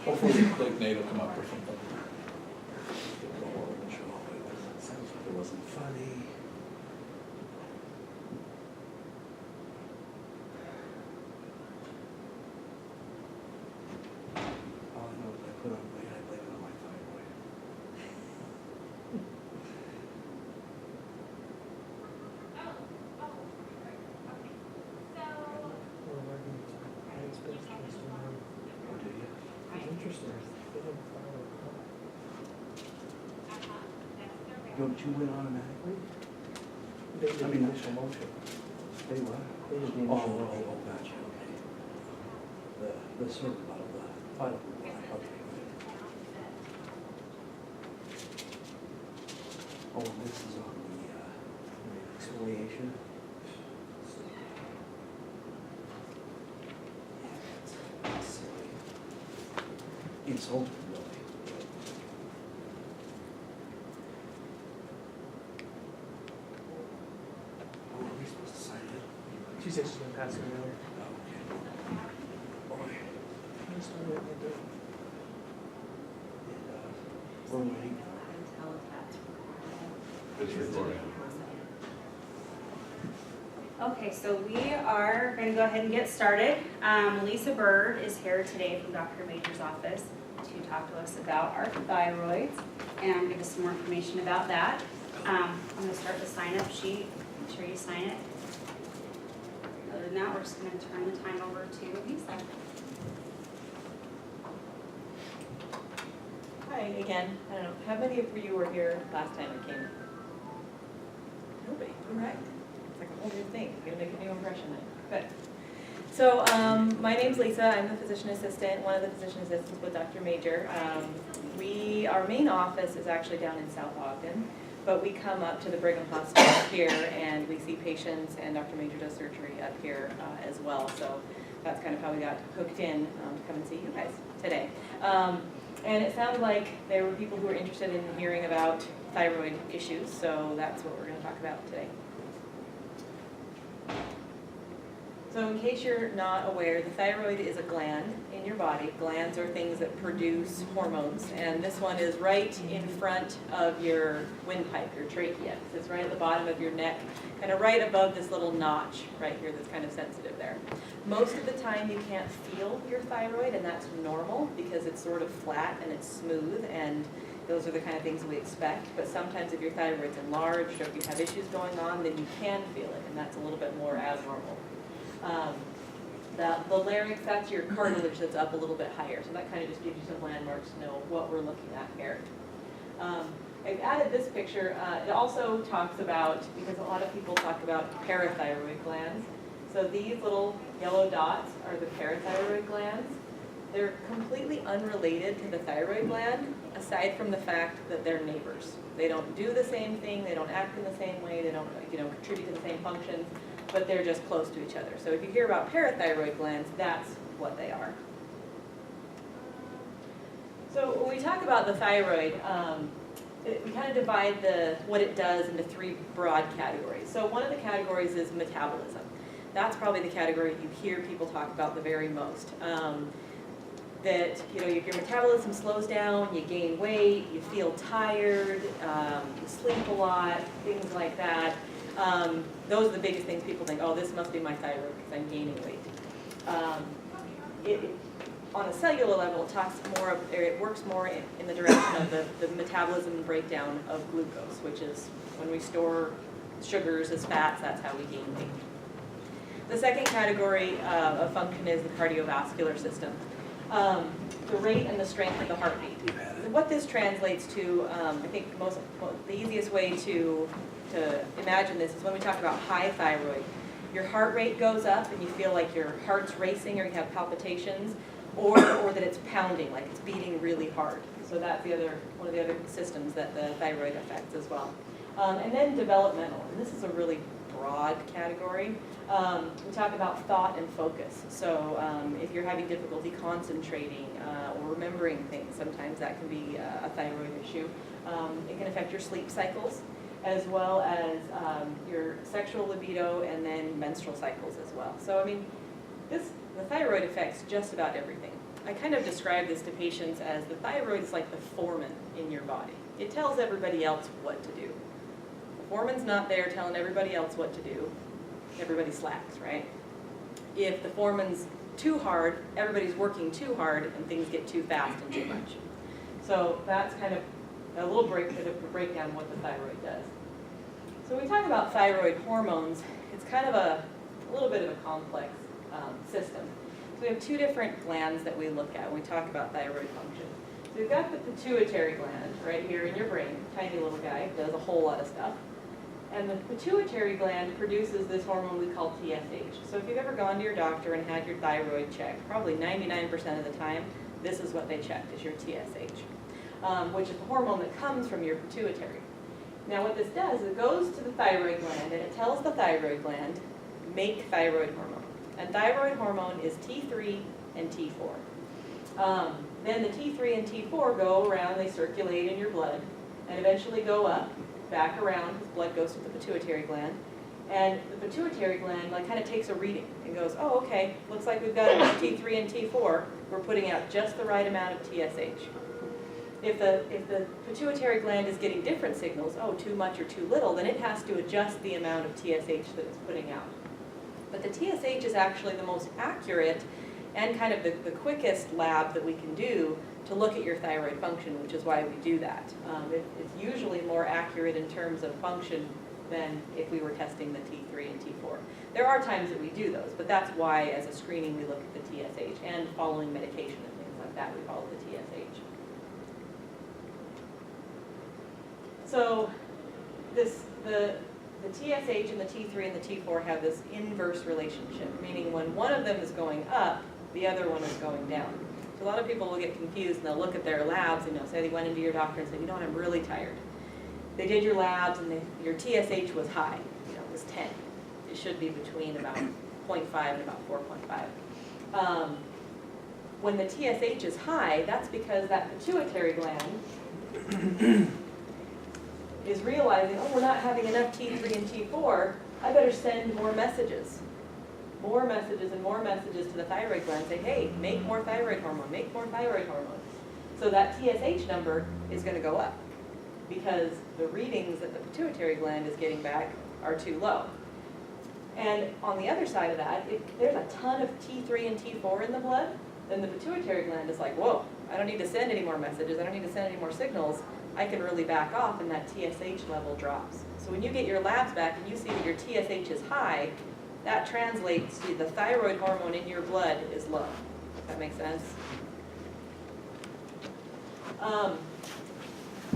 Hopefully Nate will come up with something. Sounds like it wasn't funny. All I know is I put on weight, I blame it on my thyroid. Oh, do you? Don't you win automatically? They did the I mean, initial motion. They what? They did the Oh, initial motion. gotcha, okay. The sort of bottle, okay. Oh, and this is on the exfoliation. Yeah, that's silly. Insulting, really. Oh, are we supposed to sign it? She said she's gonna pass it around. Oh, okay. Boy. That's not what they do. We're waiting. It's recording. Okay, so we are going to go ahead and get started. Lisa Bird is here today from Dr. Major's office to talk to us about our thyroids and give us some more information about that. I'm going to start the sign-up sheet. Make sure you sign it. Other than that, we're just going to turn the time over to Lisa. Hi again. I don't know, how many of you were here last time I came? Nobody, all right. It's like a whole new thing, you're gonna make a new impression then. Good. So, my name's Lisa, I'm the physician assistant, one of the physician assistants with Dr. Major. Our main office is actually down in South Ogden, but we come up to the Brigham Hospital here and we see patients, and Dr. Major does surgery up here as well. So that's kind of how we got hooked in to come and see you guys today. And it sounded like there were people who were interested in hearing about thyroid issues, so that's what we're going to talk about today. So in case you're not aware, the thyroid is a gland in your body. Glands are things that produce hormones, and this one is right in front of your windpipe, your trachea. It's right at the bottom of your neck, kind of right above this little notch right here that's kind of sensitive there. Most of the time you can't feel your thyroid, and that's normal because it's sort of flat and it's smooth, and those are the kind of things we expect. But sometimes if your thyroid's enlarged or if you have issues going on, then you can feel it, and that's a little bit more abnormal. The larynx, that's your cartilage that's up a little bit higher, so that kind of just gives you some landmarks to know what we're looking at here. I've added this picture. It also talks about, because a lot of people talk about parathyroid glands, so these little yellow dots are the parathyroid glands. They're completely unrelated to the thyroid gland, aside from the fact that they're neighbors. They don't do the same thing, they don't act in the same way, they don't contribute to the same functions, but they're just close to each other. So if you hear about parathyroid glands, that's what they are. So when we talk about the thyroid, we kind of divide what it does into three broad categories. So one of the categories is metabolism. That's probably the category you hear people talk about the very most. That if your metabolism slows down, you gain weight, you feel tired, you sleep a lot, things like that. Those are the biggest things people think, oh, this must be my thyroid because I'm gaining weight. On a cellular level, it works more in the direction of the metabolism and breakdown of glucose, which is when we store sugars as fats, that's how we gain weight. The second category of function is the cardiovascular system. The rate and the strength of the heartbeat. What this translates to, I think the easiest way to imagine this is when we talk about high thyroid. Your heart rate goes up and you feel like your heart's racing or you have palpitations, or that it's pounding, like it's beating really hard. So that's one of the other systems that the thyroid affects as well. And then developmental, and this is a really broad category. We talk about thought and focus. So if you're having difficulty concentrating or remembering things, sometimes that can be a thyroid issue. It can affect your sleep cycles, as well as your sexual libido, and then menstrual cycles as well. So I mean, the thyroid affects just about everything. I kind of describe this to patients as the thyroid is like the foreman in your body. It tells everybody else what to do. The foreman's not there telling everybody else what to do. Everybody slacks, right? If the foreman's too hard, everybody's working too hard and things get too fast and too much. So that's kind of a little bit of a breakdown of what the thyroid does. So when we talk about thyroid hormones, it's kind of a little bit of a complex system. So we have two different glands that we look at when we talk about thyroid function. So we've got the pituitary gland right here in your brain, tiny little guy, does a whole lot of stuff. And the pituitary gland produces this hormone we call TSH. So if you've ever gone to your doctor and had your thyroid checked, probably 99% of the time, this is what they checked, is your TSH, which is the hormone that comes from your pituitary. Now what this does is it goes to the thyroid gland and it tells the thyroid gland, make thyroid hormone. And thyroid hormone is T3 and T4. Then the T3 and T4 go around, they circulate in your blood, and eventually go up, back around, because blood goes to the pituitary gland. And the pituitary gland kind of takes a reading and goes, oh, okay, looks like we've got enough T3 and T4. We're putting out just the right amount of TSH. If the pituitary gland is getting different signals, oh, too much or too little, then it has to adjust the amount of TSH that it's putting out. But the TSH is actually the most accurate and kind of the quickest lab that we can do to look at your thyroid function, which is why we do that. It's usually more accurate in terms of function than if we were testing the T3 and T4. There are times that we do those, but that's why as a screening we look at the TSH, and following medication and things like that we follow the TSH. So the TSH and the T3 and the T4 have this inverse relationship, meaning when one of them is going up, the other one is going down. So a lot of people will get confused and they'll look at their labs and they'll say they went into your doctor and said, you know what, I'm really tired. They did your labs and your TSH was high, it was 10. It should be between about 0.5 and about 4.5. When the TSH is high, that's because that pituitary gland is realizing, oh, we're not having enough T3 and T4, I better send more messages. More messages and more messages to the thyroid gland, say, hey, make more thyroid hormone, make more thyroid hormone. So that TSH number is going to go up because the readings that the pituitary gland is getting back are too low. And on the other side of that, if there's a ton of T3 and T4 in the blood, then the pituitary gland is like, whoa, I don't need to send any more messages, I don't need to send any more signals, I can really back off and that TSH level drops. So when you get your labs back and you see that your TSH is high, that translates to the thyroid hormone in your blood is low. Does that make sense?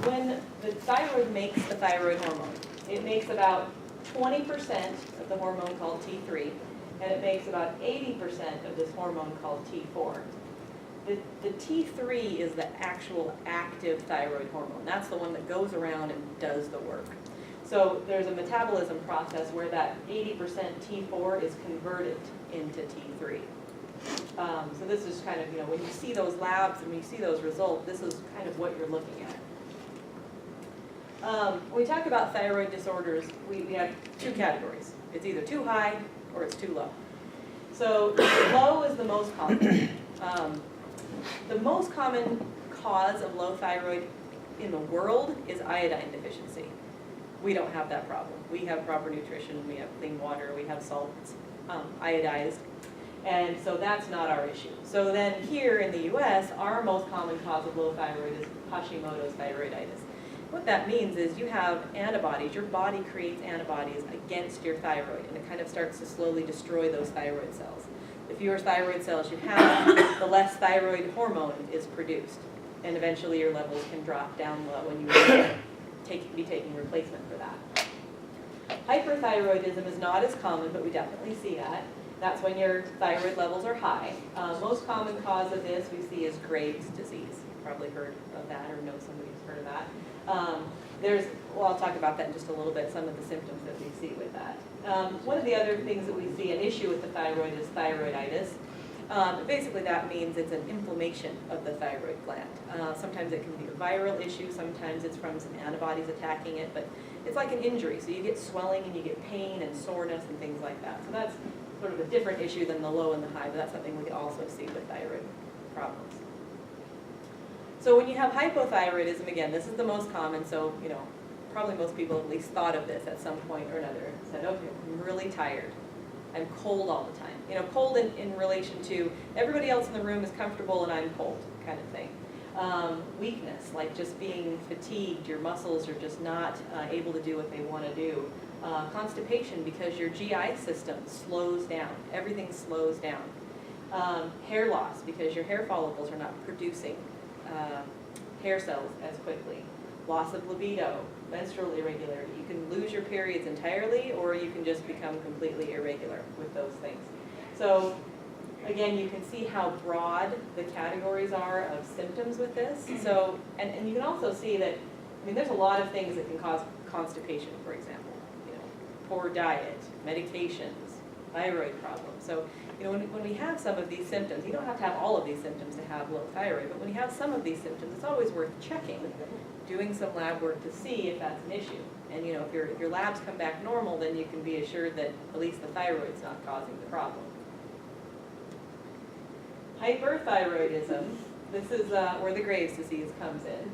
When the thyroid makes the thyroid hormone, it makes about 20% of the hormone called T3, and it makes about 80% of this hormone called T4. The T3 is the actual active thyroid hormone. That's the one that goes around and does the work. So there's a metabolism process where that 80% T4 is converted into T3. So this is kind of, when you see those labs and when you see those results, this is kind of what you're looking at. When we talk about thyroid disorders, we have two categories. It's either too high or it's too low. So low is the most common. The most common cause of low thyroid in the world is iodine deficiency. We don't have that problem. We have proper nutrition, we have clean water, we have salts, iodized, and so that's not our issue. So then here in the US, our most common cause of low thyroid is Hashimoto's thyroiditis. What that means is you have antibodies, your body creates antibodies against your thyroid, and it kind of starts to slowly destroy those thyroid cells. The fewer thyroid cells you have, the less thyroid hormone is produced, and eventually your levels can drop down low and you will be taking replacement for that. Hyperthyroidism is not as common, but we definitely see that. That's when your thyroid levels are high. Most common cause of this we see is Graves' disease. You've probably heard of that or know somebody who's heard of that. I'll talk about that in just a little bit, some of the symptoms that we see with that. One of the other things that we see, an issue with the thyroid, is thyroiditis. Basically that means it's an inflammation of the thyroid gland. Sometimes it can be a viral issue, sometimes it's from some antibodies attacking it, but it's like an injury. So you get swelling and you get pain and soreness and things like that. So that's sort of a different issue than the low and the high, but that's something we can also see with thyroid. problems. So when you have hypothyroidism, again, this is the most common, so, probably most people at least thought of this at some point or another. Said, okay, I'm really tired. I'm cold all the time. Cold in relation to everybody else in the room is comfortable and I'm cold, kind of thing. Weakness, like just being fatigued, your muscles are just not able to do what they want to do. Constipation, because your GI system slows down. Everything slows down. Hair loss, because your hair follicles are not producing hair cells as quickly. Loss of libido, menstrual irregularity. You can lose your periods entirely, or you can just become completely irregular with those things. So again, you can see how broad the categories are of symptoms with this. So, and you can also see that, there's a lot of things that can cause constipation, for example. Poor diet, medications, thyroid problems. So, when we have some of these symptoms, you don't have to have all of these symptoms to have low thyroid, but when you have some of these symptoms, it's always worth checking, doing some lab work to see if that's an issue. And if your labs come back normal, then you can be assured that at least the thyroid's not causing the problem. Hyperthyroidism, this is where the Graves' disease comes in.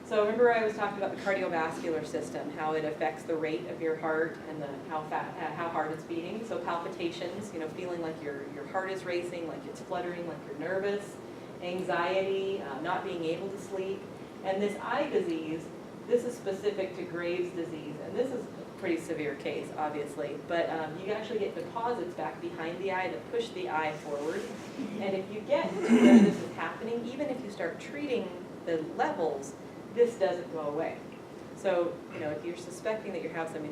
So remember I was talking about the cardiovascular system, how it affects the rate of your heart and how hard it's beating. So palpitations, feeling like your heart is racing, like it's fluttering, like you're nervous, anxiety, not being able to sleep. And this eye disease, this is specific to Graves' disease, and this is a pretty severe case, obviously. But you actually get deposits back behind the eye that push the eye forward. And if you get to where this is happening, even if you start treating the levels, this doesn't go away. So, if you're suspecting that you're having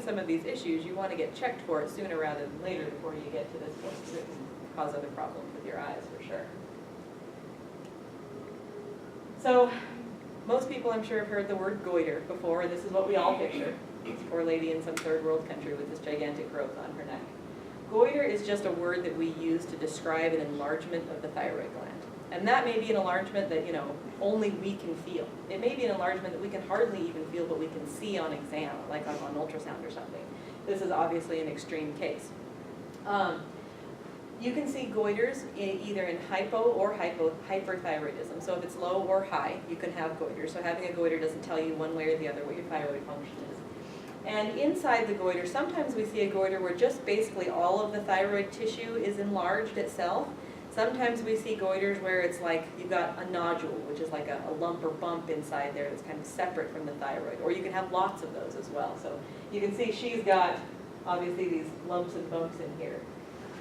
some of these issues, you want to get checked for it sooner rather than later before you get to this point, because it can cause other problems with your eyes for sure. So, most people I'm sure have heard the word goiter before, and this is what we all picture. This poor lady in some third world country with this gigantic growth on her neck. Goiter is just a word that we use to describe an enlargement of the thyroid gland. And that may be an enlargement that, only we can feel. It may be an enlargement that we can hardly even feel, but we can see on exam, like on ultrasound or something. This is obviously an extreme case. You can see goiters either in hypo or hyperthyroidism. So if it's low or high, you can have goiters. So having a goiter doesn't tell you one way or the other what your thyroid function is. And inside the goiter, sometimes we see a goiter where just basically all of the thyroid tissue is enlarged itself. Sometimes we see goiters where it's like you've got a nodule, which is like a lump or bump inside there that's kind of separate from the thyroid. Or you can have lots of those as well. So you can see she's got, obviously, these lumps and bumps in here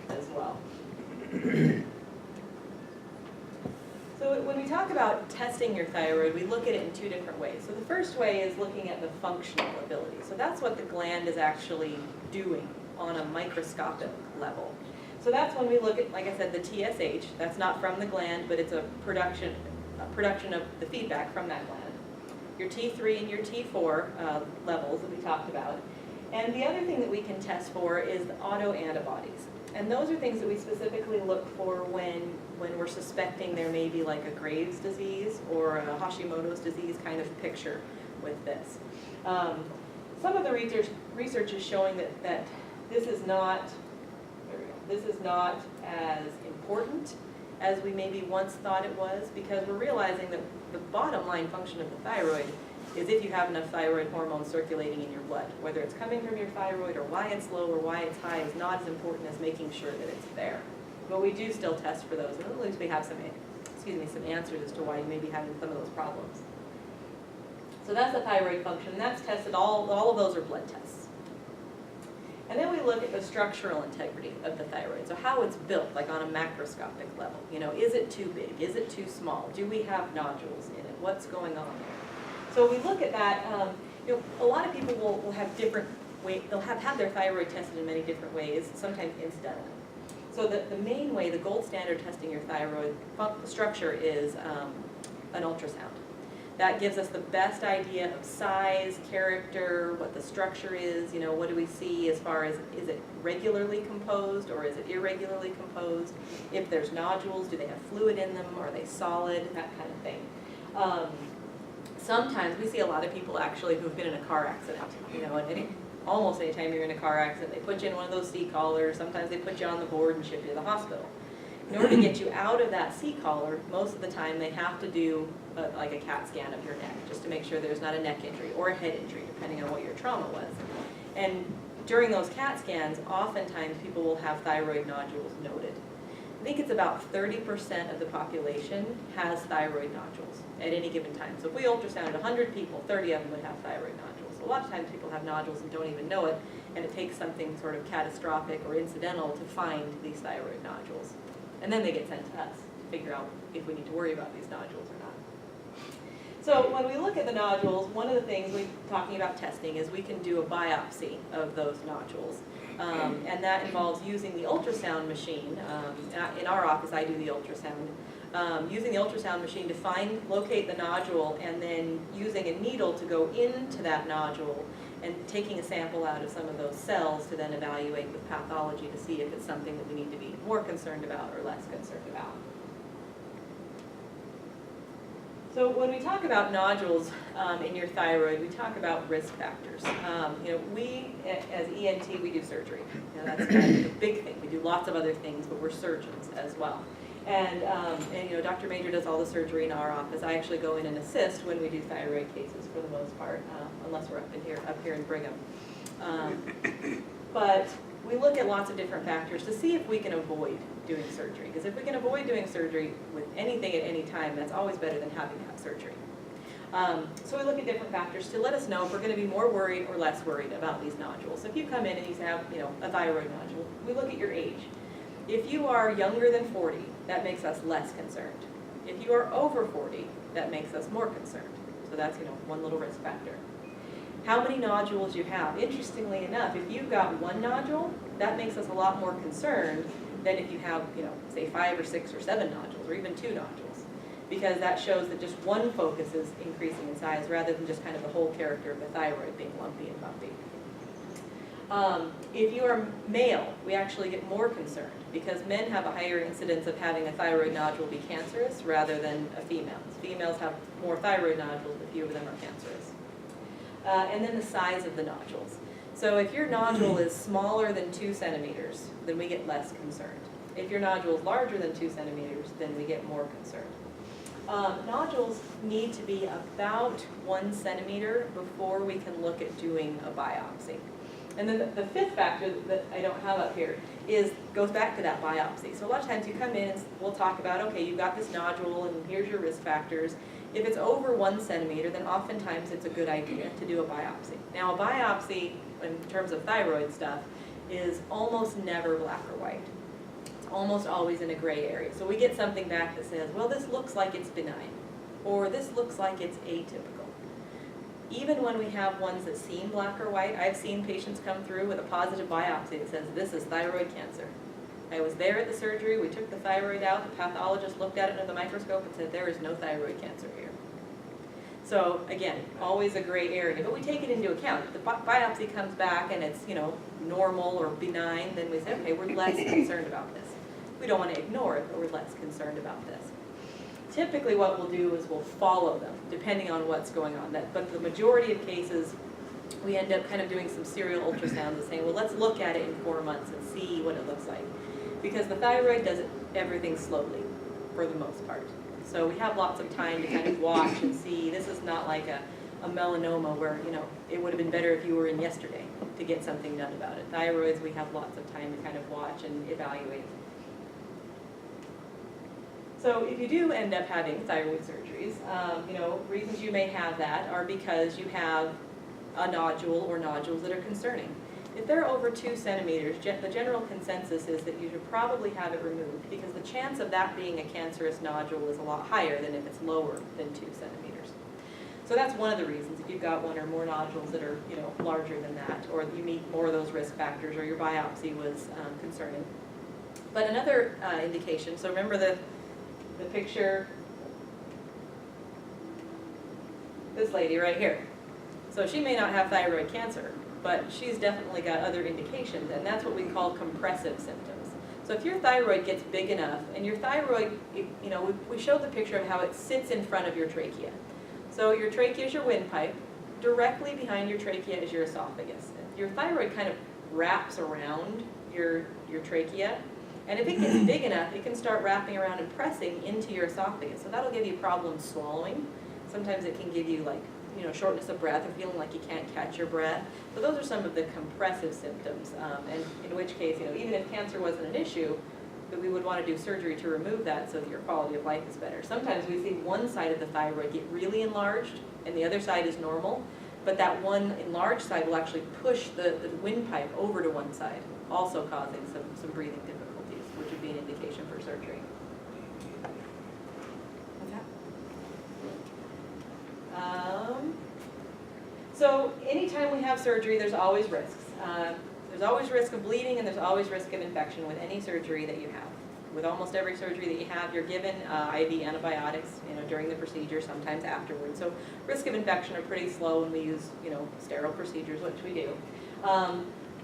as well. So when we talk about testing your thyroid, we look at it in two different ways. So the first way is looking at the functional ability. So that's what the gland is actually doing on a microscopic level. So that's when we look at, like I said, the TSH. That's not from the gland, but it's a production of the feedback from that gland. Your T3 and your T4 levels that we talked about. And the other thing that we can test for is the autoantibodies. And those are things that we specifically look for when we're suspecting there may be like a Graves' disease or a Hashimoto's disease kind of picture with this. Some of the research is showing that this is not as important as we maybe once thought it was, because we're realizing that the bottom line function of the thyroid is if you have enough thyroid hormone circulating in your blood. Whether it's coming from your thyroid or why it's low or why it's high is not as important as making sure that it's there. But we do still test for those, and at least we have some answers as to why you may be having some of those problems. So that's the thyroid function, and that's tested, all of those are blood tests. And then we look at the structural integrity of the thyroid, so how it's built, like on a macroscopic level. Is it too big? Is it too small? Do we have nodules in it? What's going on there? So we look at that. A lot of people will have different ways. They'll have had their thyroid tested in many different ways, sometimes incidentally. So the main way, the gold standard testing your thyroid structure is an ultrasound. That gives us the best idea of size, character, what the structure is, what do we see as far as, is it regularly composed or is it irregularly composed? If there's nodules, do they have fluid in them? Are they solid? That kind of thing. Sometimes we see a lot of people actually who've been in a car accident, and almost any time you're in a car accident, they put you in one of those seat collars, sometimes they put you on the board and ship you to the hospital. In order to get you out of that C-collar, most of the time they have to do like a CAT scan of your neck, just to make sure there's not a neck injury or a head injury, depending on what your trauma was. And during those CAT scans, oftentimes people will have thyroid nodules noted. I think it's about 30% of the population has thyroid nodules at any given time. So if we ultrasounded 100 people, 30 of them would have thyroid nodules. So a lot of times people have nodules and don't even know it, and it takes something sort of catastrophic or incidental to find these thyroid nodules. And then they get sent to us to figure out if we need to worry about these nodules or not. So when we look at the nodules, one of the things we're talking about testing is we can do a biopsy of those nodules. And that involves using the ultrasound machine. In our office, I do the ultrasound. Using the ultrasound machine to locate the nodule, and then using a needle to go into that nodule and taking a sample out of some of those cells to then evaluate with pathology to see if it's something that we need to be more concerned about or less concerned about. So when we talk about nodules in your thyroid, we talk about risk factors. We, as ENT, we do surgery. That's kind of a big thing. We do lots of other things, but we're surgeons as well. And Dr. Major does all the surgery in our office. I actually go in and assist when we do thyroid cases for the most part, unless we're up here in Brigham. But we look at lots of different factors to see if we can avoid doing surgery. Because if we can avoid doing surgery with anything at any time, that's always better than having to have surgery. So we look at different factors to let us know if we're going to be more worried or less worried about these nodules. So if you come in and you have a thyroid nodule, we look at your age. If you are younger than 40, that makes us less concerned. If you are over 40, that makes us more concerned. So that's one little risk factor. How many nodules you have. Interestingly enough, if you've got one nodule, that makes us a lot more concerned than if you have, say 5 or 6 or 7 nodules, or even 2 nodules. Because that shows that just one focus is increasing in size rather than just kind of the whole character of the thyroid being lumpy and bumpy. If you are male, we actually get more concerned because men have a higher incidence of having a thyroid nodule be cancerous rather than a female. Females have more thyroid nodules, but few of them are cancerous. And then the size of the nodules. So if your nodule is smaller than 2 centimeters, then we get less concerned. If your nodule is larger than 2 centimeters, then we get more concerned. Nodules need to be about 1 centimeter before we can look at doing a biopsy. And then the fifth factor that I don't have up here goes back to that biopsy. So a lot of times you come in and we'll talk about, okay, you've got this nodule and here's your risk factors. If it's over 1 centimeter, then oftentimes it's a good idea to do a biopsy. Now a biopsy, in terms of thyroid stuff, is almost never black or white. It's almost always in a gray area. So we get something back that says, well, this looks like it's benign, or this looks like it's atypical. Even when we have ones that seem black or white, I've seen patients come through with a positive biopsy that says, this is thyroid cancer. I was there at the surgery, we took the thyroid out, the pathologist looked at it under the microscope and said, there is no thyroid cancer here. So again, always a gray area, but we take it into account. If the biopsy comes back and it's, normal or benign, then we say, okay, we're less concerned about this. We don't want to ignore it, but we're less concerned about this. Typically what we'll do is we'll follow them, depending on what's going on. But the majority of cases, we end up kind of doing some serial ultrasounds and saying, well, let's look at it in 4 months and see what it looks like. Because the thyroid does everything slowly, for the most part. So we have lots of time to kind of watch and see. This is not like a melanoma where, it would have been better if you were in yesterday to get something done about it. Thyroids, we have lots of time to kind of watch and evaluate. So if you do end up having thyroid surgeries, reasons you may have that are because you have a nodule or nodules that are concerning. If they're over 2 centimeters, the general consensus is that you should probably have it removed because the chance of that being a cancerous nodule is a lot higher than if it's lower than 2 centimeters. So that's one of the reasons. If you've got one or more nodules that are larger than that, or you meet more of those risk factors, or your biopsy was concerning. But another indication, so remember the picture, this lady right here. So she may not have thyroid cancer, but she's definitely got other indications, and that's what we call compressive symptoms. So if your thyroid gets big enough, and your thyroid, we showed the picture of how it sits in front of your trachea. So your trachea is your windpipe, directly behind your trachea is your esophagus. Your thyroid kind of wraps around your trachea, And if it gets big enough, it can start wrapping around and pressing into your esophagus. So that'll give you problems swallowing. Sometimes it can give you like, shortness of breath or feeling like you can't catch your breath. So those are some of the compressive symptoms. And in which case, even if cancer wasn't an issue, that we would want to do surgery to remove that so that your quality of life is better. Sometimes we see one side of the thyroid get really enlarged and the other side is normal, but that one enlarged side will actually push the windpipe over to one side, also causing some breathing difficulties, which would be an indication for surgery. What's that? So anytime we have surgery, there's always risks. There's always risk of bleeding and there's always risk of infection with any surgery that you have. With almost every surgery that you have, you're given IV antibiotics, during the procedure, sometimes afterwards. So risk of infection are pretty slow when we use, sterile procedures, which we do.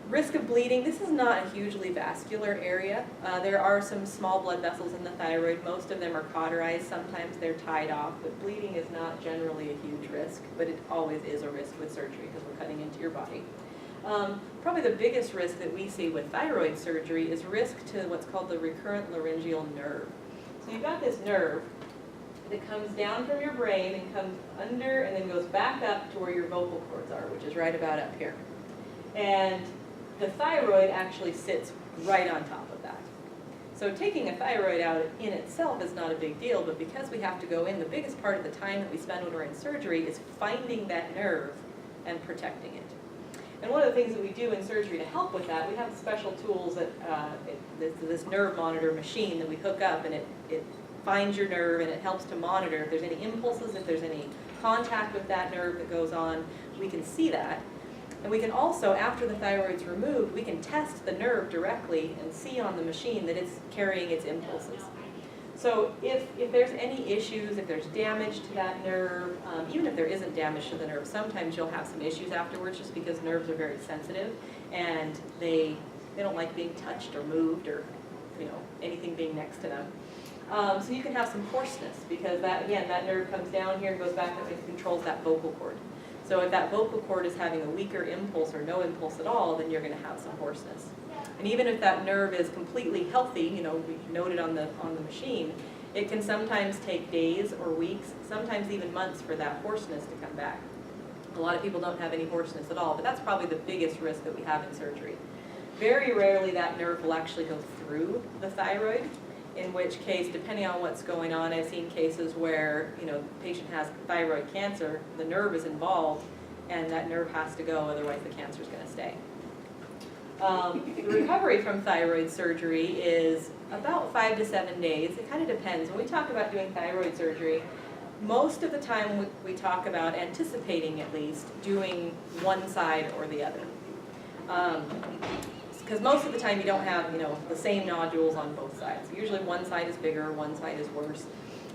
Risk of bleeding, this is not a hugely vascular area. There are some small blood vessels in the thyroid. Most of them are cauterized. Sometimes they're tied off, but bleeding is not generally a huge risk, but it always is a risk with surgery because we're cutting into your body. Probably the biggest risk that we see with thyroid surgery is risk to what's called the recurrent laryngeal nerve. So you've got this nerve that comes down from your brain and comes under and then goes back up to where your vocal cords are, which is right about up here. And the thyroid actually sits right on top of that. So taking a thyroid out in itself is not a big deal, but because we have to go in, the biggest part of the time that we spend when we're in surgery is finding that nerve and protecting it. And one of the things that we do in surgery to help with that, we have special tools that, this nerve monitor machine that we hook up, and it finds your nerve and it helps to monitor if there's any impulses, if there's any contact with that nerve that goes on, we can see that. And we can also, after the thyroid's removed, we can test the nerve directly and see on the machine that it's carrying its impulses. So if there's any issues, if there's damage to that nerve, even if there isn't damage to the nerve, sometimes you'll have some issues afterwards just because nerves are very sensitive and they don't like being touched or moved or anything being next to them. So you can have some hoarseness because that nerve comes down here and goes back up and controls that vocal cord. So if that vocal cord is having a weaker impulse or no impulse at all, then you're going to have some hoarseness. And even if that nerve is completely healthy, we noted on the machine, it can sometimes take days or weeks, sometimes even months for that hoarseness to come back. A lot of people don't have any hoarseness at all, but that's probably the biggest risk that we have in surgery. Very rarely that nerve will actually go through the thyroid, in which case, depending on what's going on, I've seen cases where, the patient has thyroid cancer, the nerve is involved, and that nerve has to go, otherwise the cancer is going to stay. The recovery from thyroid surgery is about 5 to 7 days. It kind of depends. When we talk about doing thyroid surgery, most of the time we talk about anticipating, at least, doing one side or the other. Because most of the time you don't have, the same nodules on both sides. Usually one side is bigger, one side is worse.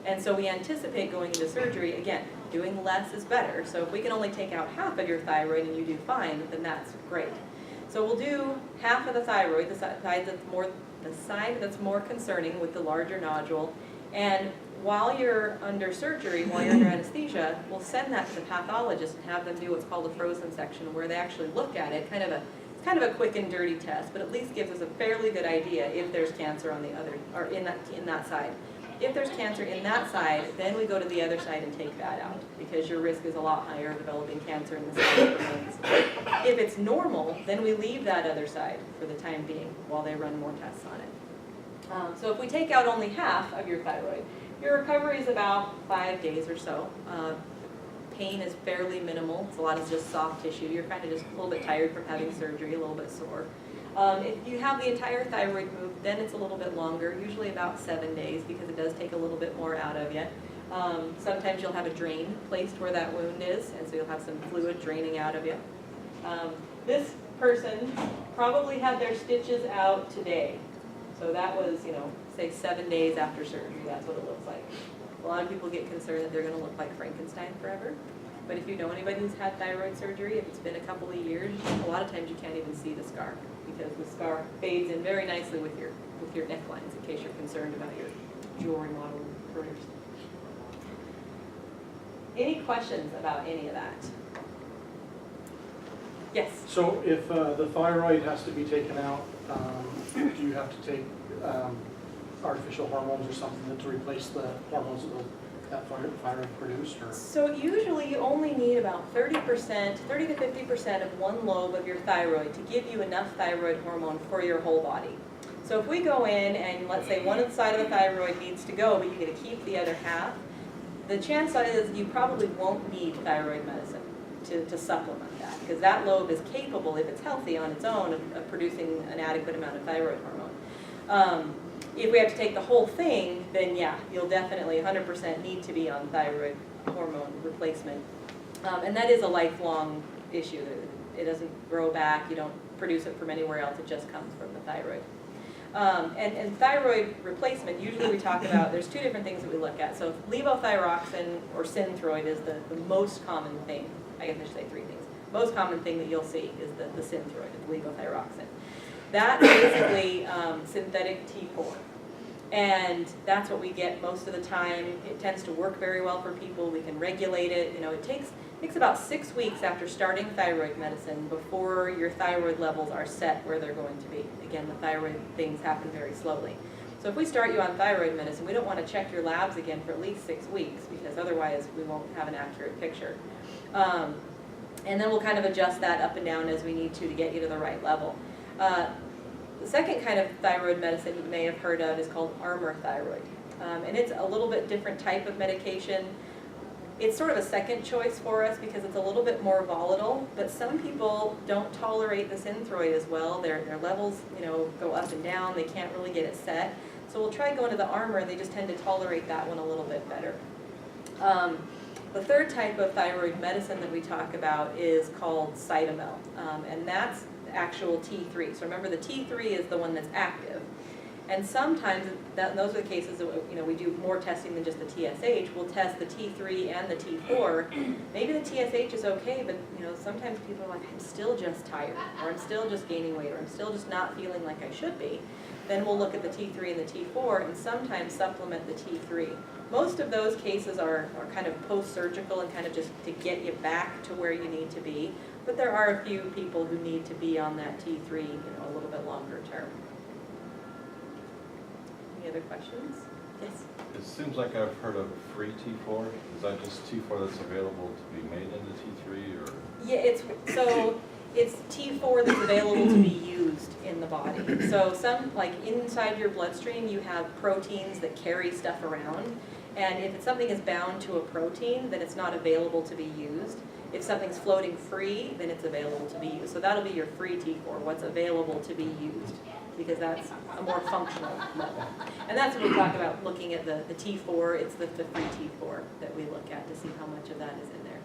And so we anticipate going into surgery, again, doing less is better. So if we can only take out half of your thyroid and you do fine, then that's great. So we'll do half of the thyroid, the side that's more concerning with the larger nodule. And while you're under surgery, while you're under anesthesia, we'll send that to the pathologist and have them do what's called a frozen section, where they actually look at it, it's kind of a quick and dirty test, but at least gives us a fairly good idea if there's cancer on the other, or in that side. If there's cancer in that side, then we go to the other side and take that out, because your risk is a lot higher of developing cancer in the side that remains. If it's normal, then we leave that other side for the time being while they run more tests on it. So if we take out only half of your thyroid, your recovery is about 5 days or so. Pain is fairly minimal. It's a lot of just soft tissue. You're kind of just a little bit tired from having surgery, a little bit sore. If you have the entire thyroid moved, then it's a little bit longer, usually about 7 days, because it does take a little bit more out of you. Sometimes you'll have a drain placed where that wound is, and so you'll have some fluid draining out of you. This person probably had their stitches out today. So that was, say 7 days after surgery, that's what it looks like. A lot of people get concerned that they're going to look like Frankenstein forever. But if you know anybody who's had thyroid surgery, if it's been a couple of years, a lot of times you can't even see the scar, because the scar fades in very nicely with your necklines, in case you're concerned about your jewelry model careers. Any questions about any of that? Yes? So if the thyroid has to be taken out, do you have to take artificial hormones or something to replace the hormones that thyroid produced, or? So usually you only need about 30%, 30 to 50% of one lobe of your thyroid to give you enough thyroid hormone for your whole body. So if we go in and let's say one side of the thyroid needs to go, but you get to keep the other half, the chance is you probably won't need thyroid medicine to supplement that, because that lobe is capable, if it's healthy on its own, of producing an adequate amount of thyroid hormone. If we have to take the whole thing, then yeah, you'll definitely 100% need to be on thyroid hormone replacement. And that is a lifelong issue. It doesn't grow back, you don't produce it from anywhere else, it just comes from the thyroid. And thyroid replacement, usually we talk about, there's two different things that we look at. So levothyroxine or Synthroid is the most common thing. I guess I should say three things. Most common thing that you'll see is the Synthroid, the levothyroxine. That's basically synthetic T4. And that's what we get most of the time. It tends to work very well for people. We can regulate it. You know, it takes about 6 weeks after starting thyroid medicine before your thyroid levels are set where they're going to be. Again, the thyroid things happen very slowly. So if we start you on thyroid medicine, we don't want to check your labs again for at least 6 weeks, because otherwise we won't have an accurate picture. And then we'll kind of adjust that up and down as we need to get you to the right level. The second kind of thyroid medicine you may have heard of is called Armour thyroid. And it's a little bit different type of medication. It's sort of a second choice for us because it's a little bit more volatile, but some people don't tolerate the Synthroid as well. Their levels, you know, go up and down. They can't really get it set. So we'll try going to the Armour, and they just tend to tolerate that one a little bit better. The third type of thyroid medicine that we talk about is called Cytomel, and that's the actual T3. So remember, the T3 is the one that's active. And sometimes, those are the cases that, you know, we do more testing than just the TSH. We'll test the T3 and the T4. Maybe the TSH is okay, but you know, sometimes people are like, I'm still just tired, or I'm still just gaining weight, or I'm still just not feeling like I should be. Then we'll look at the T3 and the T4 and sometimes supplement the T3. Most of those cases are kind of post-surgical and kind of just to get you back to where you need to be. But there are a few people who need to be on that T3, you know, a little bit longer term. Any other questions? Yes? It seems like I've heard of free T4. Is that just T4 that's available to be made into T3, or? Yeah, it's T4 that's available to be used in the body. So some, like inside your bloodstream, you have proteins that carry stuff around. And if something is bound to a protein, then it's not available to be used. If something's floating free, then it's available to be used. So that'll be your free T4, what's available to be used, because that's a more functional level. And that's when we talk about looking at the T4, it's the free T4 that we look at to see how much of that is in there.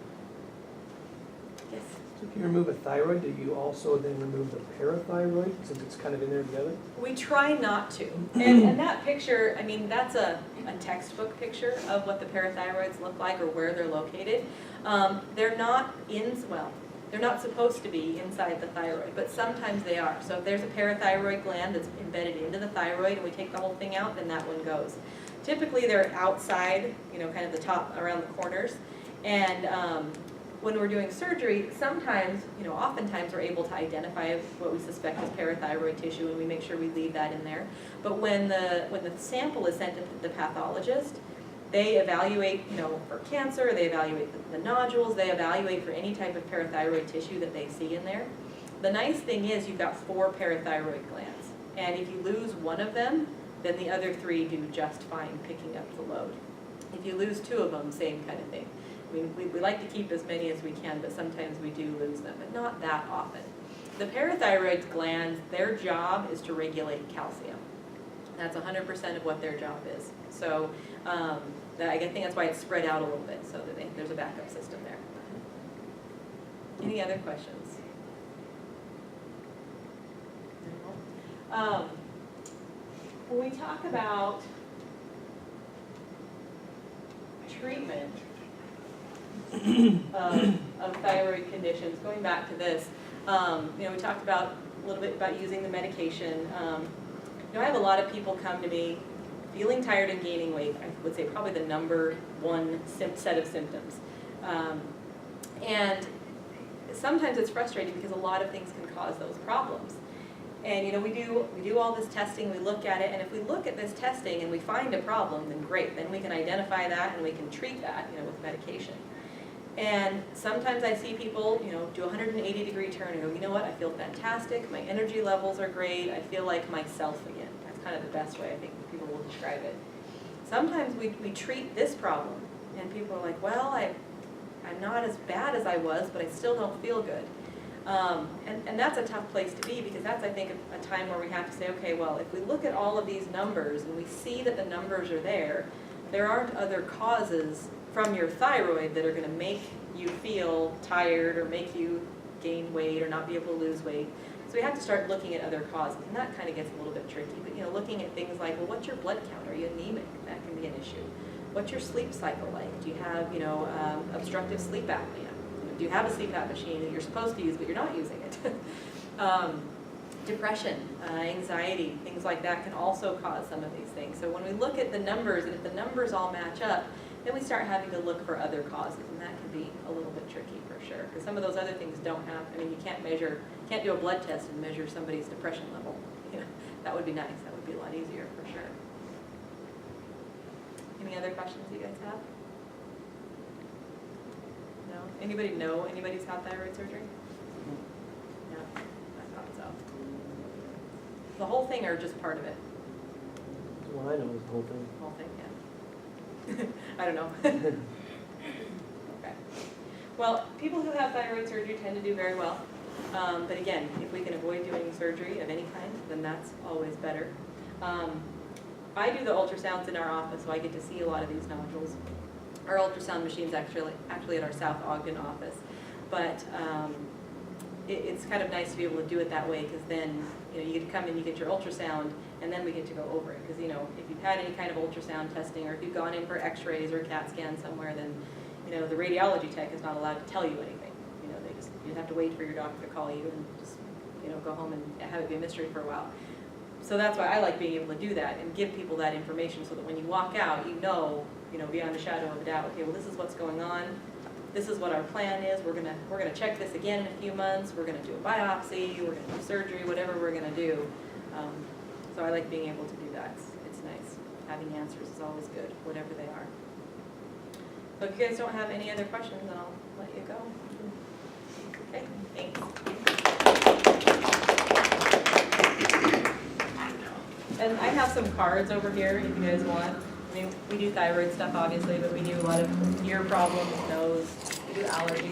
Yes? So if you remove a thyroid, do you also then remove the parathyroid, since it's kind of in there together? We try not to. And that picture, I mean, that's a textbook picture of what the parathyroids look like or where they're located. They're not they're not supposed to be inside the thyroid, but sometimes they are. So if there's a parathyroid gland that's embedded into the thyroid and we take the whole thing out, then that one goes. Typically they're outside, you know, kind of the top around the corners. And when we're doing surgery, sometimes, you know, oftentimes we're able to identify what we suspect is parathyroid tissue, and we make sure we leave that in there. But when the sample is sent to the pathologist, they evaluate, you know, for cancer, they evaluate the nodules, they evaluate for any type of parathyroid tissue that they see in there. The nice thing is you've got 4 parathyroid glands, and if you lose one of them, then the other 3 do just fine picking up the load. If you lose 2 of them, same kind of thing. I mean, we like to keep as many as we can, but sometimes we do lose them, but not that often. The parathyroid glands, their job is to regulate calcium. That's 100% of what their job is. So I think that's why it's spread out a little bit, so that there's a backup system there. Any other questions? When we talk about treatment of thyroid conditions, going back to this, you know, we talked about a little bit about using the medication. You know, I have a lot of people come to me feeling tired and gaining weight. I would say probably the number 1 set of symptoms. And sometimes it's frustrating because a lot of things can cause those problems. And, you know, we do all this testing, we look at it, and if we look at this testing and we find a problem, then great, then we can identify that and we can treat that, you know, with medication. And sometimes I see people, you know, do a 180-degree turn and go, you know what, I feel fantastic, my energy levels are great, I feel like myself again. That's kind of the best way I think people will describe it. Sometimes we treat this problem and people are like, well, I'm not as bad as I was, but I still don't feel good. And that's a tough place to be, because that's, I think, a time where we have to say, okay, well, if we look at all of these numbers and we see that the numbers are there aren't other causes from your thyroid that are going to make you feel tired or make you gain weight or not be able to lose weight. So we have to start looking at other causes, and that kind of gets a little bit tricky. But, you know, looking at things like, well, what's your blood count? Are you anemic? That can be an issue. What's your sleep cycle like? Do you have, you know, obstructive sleep apnea? Do you have a CPAP machine that you're supposed to use but you're not using it? Depression, anxiety, things like that can also cause some of these things. So when we look at the numbers, and if the numbers all match up, then we start having to look for other causes, and that can be a little bit tricky for sure, because some of those other things don't have, I mean, you can't do a blood test and measure somebody's depression level. You know, that would be nice, that would be a lot easier for sure. Any other questions you guys have? No? Anybody know anybody's had thyroid surgery? No, I thought so. The whole thing or just part of it? The one I know is the whole thing. Whole thing, yeah. I don't know. Okay. Well, people who have thyroid surgery tend to do very well. But again, if we can avoid doing surgery of any kind, then that's always better. I do the ultrasounds in our office, so I get to see a lot of these nodules. Our ultrasound machine's actually at our South Ogden office. But it's kind of nice to be able to do it that way, because then, you know, you get to come in, you get your ultrasound, and then we get to go over it. Because, you know, if you've had any kind of ultrasound testing, or if you've gone in for x-rays or a CAT scan somewhere, then, you know, the radiology tech is not allowed to tell you anything. You know, you have to wait for your doctor to call you and just, you know, go home and have it be a mystery for a while. So that's why I like being able to do that and give people that information, so that when you walk out, you know, beyond a shadow of a doubt, okay, well, this is what's going on. This is what our plan is. We're gonna check this again in a few months. We're gonna do a biopsy. We're gonna do surgery. Whatever we're gonna do. So I like being able to do that. It's nice. Having answers is always good, whatever they are. So if you guys don't have any other questions, then I'll let you go. Okay, thanks. And I have some cards over here if you guys want. I mean, we do thyroid stuff obviously, but we do a lot of ear problems, nose, we do allergies.